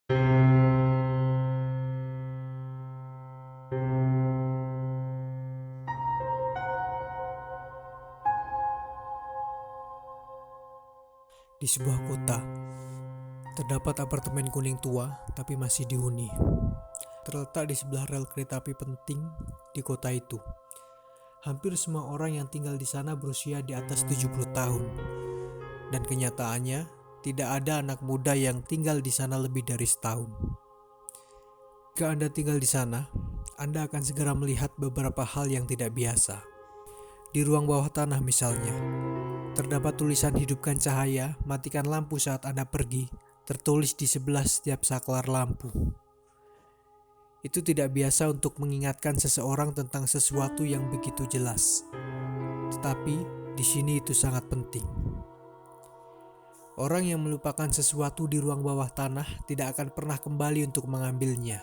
Di sebuah kota, terdapat apartemen kuning tua tapi masih dihuni. Terletak di sebelah rel kereta api penting di kota itu. Hampir semua orang yang tinggal di sana berusia di atas 70 tahun. Dan kenyataannya, tidak ada anak muda yang tinggal di sana lebih dari setahun. Jika Anda tinggal di sana, Anda akan segera melihat beberapa hal yang tidak biasa. Di ruang bawah tanah misalnya, terdapat tulisan hidupkan cahaya, matikan lampu saat Anda pergi, tertulis di sebelah setiap saklar lampu. Itu tidak biasa untuk mengingatkan seseorang tentang sesuatu yang begitu jelas. Tetapi di sini itu sangat penting. Orang yang melupakan sesuatu di ruang bawah tanah tidak akan pernah kembali untuk mengambilnya.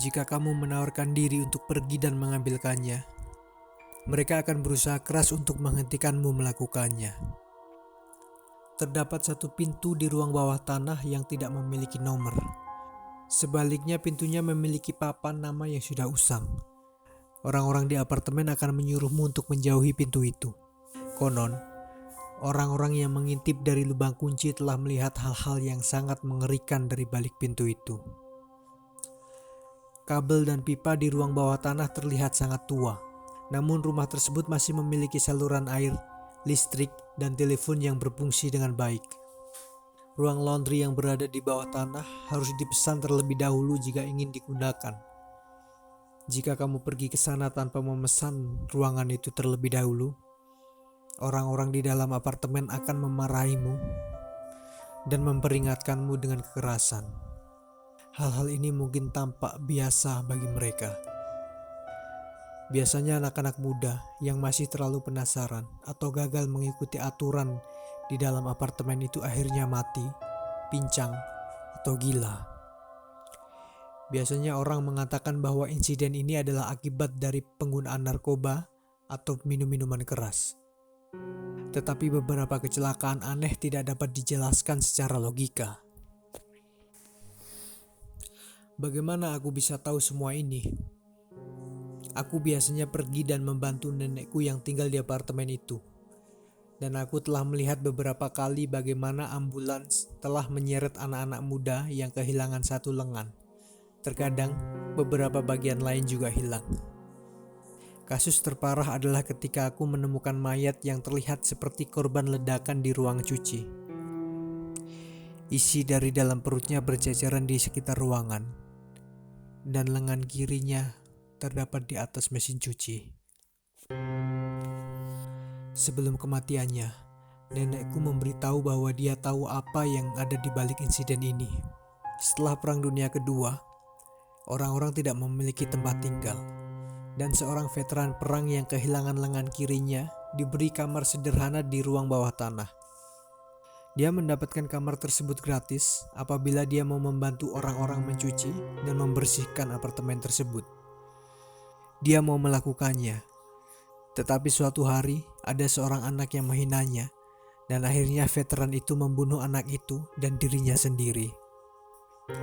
Jika kamu menawarkan diri untuk pergi dan mengambilkannya, mereka akan berusaha keras untuk menghentikanmu melakukannya. Terdapat satu pintu di ruang bawah tanah yang tidak memiliki nomor. Sebaliknya pintunya memiliki papan nama yang sudah usang. Orang-orang di apartemen akan menyuruhmu untuk menjauhi pintu itu. Konon, orang-orang yang mengintip dari lubang kunci telah melihat hal-hal yang sangat mengerikan dari balik pintu itu. Kabel dan pipa di ruang bawah tanah terlihat sangat tua. Namun rumah tersebut masih memiliki saluran air, listrik, dan telepon yang berfungsi dengan baik. Ruang laundry yang berada di bawah tanah harus dipesan terlebih dahulu jika ingin digunakan. Jika kamu pergi ke sana tanpa memesan ruangan itu terlebih dahulu, orang-orang di dalam apartemen akan memarahimu dan memperingatkanmu dengan kekerasan. Hal-hal ini mungkin tampak biasa bagi mereka. Biasanya anak-anak muda yang masih terlalu penasaran atau gagal mengikuti aturan di dalam apartemen itu akhirnya mati, pincang, atau gila. Biasanya orang mengatakan bahwa insiden ini adalah akibat dari penggunaan narkoba atau minum-minuman keras. Tetapi beberapa kecelakaan aneh tidak dapat dijelaskan secara logika. Bagaimana aku bisa tahu semua ini? Aku biasanya pergi dan membantu nenekku yang tinggal di apartemen itu. Dan aku telah melihat beberapa kali bagaimana ambulans telah menyeret anak-anak muda yang kehilangan satu lengan. Terkadang beberapa bagian lain juga hilang. Kasus terparah adalah ketika aku menemukan mayat yang terlihat seperti korban ledakan di ruang cuci. Isi dari dalam perutnya berceceran di sekitar ruangan. Dan lengan kirinya terdapat di atas mesin cuci. Sebelum kematiannya, nenekku memberitahu bahwa dia tahu apa yang ada di balik insiden ini. Setelah Perang Dunia Kedua, orang-orang tidak memiliki tempat tinggal, dan seorang veteran perang yang kehilangan lengan kirinya diberi kamar sederhana di ruang bawah tanah. Dia mendapatkan kamar tersebut gratis apabila dia mau membantu orang-orang mencuci dan membersihkan apartemen tersebut. Dia mau melakukannya, tetapi suatu hari ada seorang anak yang menghinanya, dan akhirnya veteran itu membunuh anak itu dan dirinya sendiri.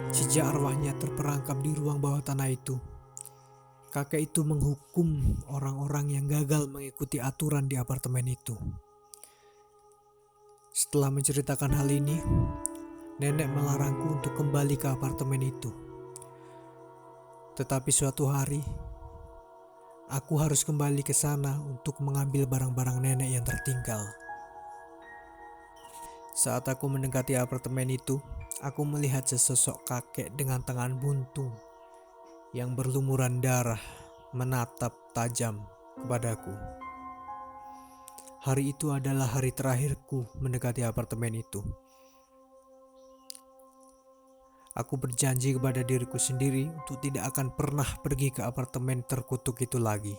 Sejak arwahnya terperangkap di ruang bawah tanah itu, kakek itu menghukum orang-orang yang gagal mengikuti aturan di apartemen itu. Setelah menceritakan hal ini, nenek melarangku untuk kembali ke apartemen itu. Tetapi suatu hari, aku harus kembali ke sana untuk mengambil barang-barang nenek yang tertinggal. Saat aku mendekati apartemen itu, aku melihat sesosok kakek dengan tangan buntung yang berlumuran darah menatap tajam kepadaku. Hari itu adalah hari terakhirku mendekati apartemen itu. Aku berjanji kepada diriku sendiri untuk tidak akan pernah pergi ke apartemen terkutuk itu lagi.